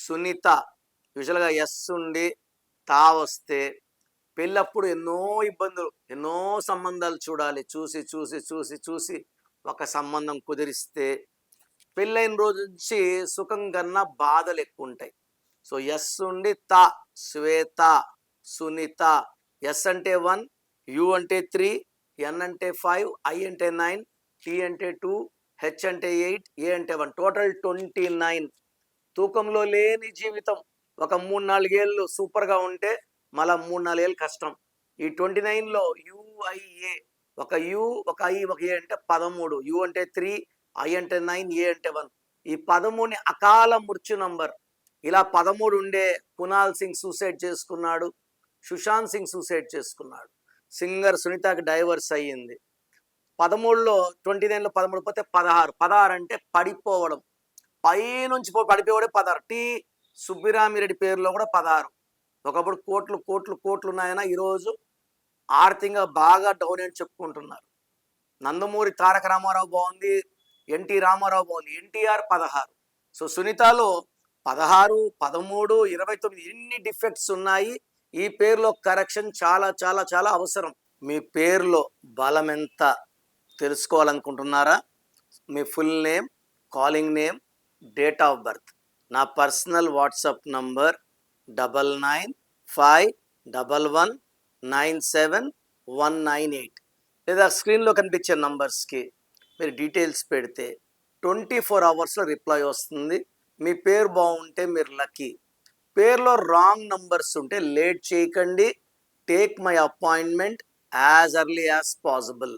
సునీత. యూజువల్‌గా ఎస్ ఉండి తా వస్తే పెళ్ళప్పుడు ఎన్నో ఇబ్బందులు, ఎన్నో సంబంధాలు చూడాలి. చూసి, చూసి, చూసి, చూసి ఒక సంబంధం కుదిరిస్తే పెళ్ళైన రోజు నుంచి సుఖం కన్నా బాధలెక్కువుంటాయి. సో, ఎస్ ఉండి త, శ్వేత, సునీత. ఎస్ అంటే 1, యు అంటే 3, ఎన్ అంటే 5, ఐ అంటే 9, టి అంటే 2, హెచ్ అంటే 8, ఏ అంటే 1. టోటల్ 29. తూకంలో లేని జీవితం. ఒక 3, 4 ఏళ్ళు సూపర్‌గా ఉంటే మళ్ళా 3, 4 ఏళ్ళు కష్టం. ఈ 29లో యుఐఏ ఒక యు, ఒక ఐ, ఒక ఏ అంటే 13. యు అంటే 3, ఐ అంటే 9, ఏ అంటే 1. ఈ 13ని అకాల మృత్యు నంబర్. ఇలా 13 ఉండే కునాల్ సింగ్ సూసైడ్ చేసుకున్నాడు. సుశాంత్ సింగ్ సూసైడ్ చేసుకున్నాడు. సింగర్ సునీతకి డైవర్స్ అయ్యింది. 13లో 29లో 13 పోతే 16. 16 అంటే పడిపోవడం. పైనుంచి పడిపోయాడే 16. సుబ్బిరామిరెడ్డి పేరులో కూడా 16. ఒకప్పుడు కోట్లు కోట్లు కోట్లు ఉన్నాయన ఈరోజు ఆర్థికంగా బాగా డౌన్ అని చెప్పుకుంటున్నారు. నందమూరి తారక రామారావు బాగుంది, ఎన్టీ రామారావు బాగుంది, ఎన్టీఆర్ 16. సో సునీతలో 16, 13, 29 ఎన్ని డిఫెక్ట్స్ ఉన్నాయి. ఈ పేరులో కరెక్షన్ చాలా చాలా చాలా అవసరం. మీ పేరులో బలం ఎంత తెలుసుకోవాలనుకుంటున్నారా? మీ full name, calling name, date of birth. నా పర్సనల్ వాట్సాప్ నంబర్ 99511197 లేదా స్క్రీన్లో కనిపించే నంబర్స్కి మీరు డీటెయిల్స్ పెడితే 24 అవర్స్లో రిప్లై వస్తుంది. మీ పేరు బాగుంటే మీరు లక్కీ. పేరులో రాంగ్ నంబర్స్ ఉంటే లేట్ చేయకండి. Take my appointment as early as possible.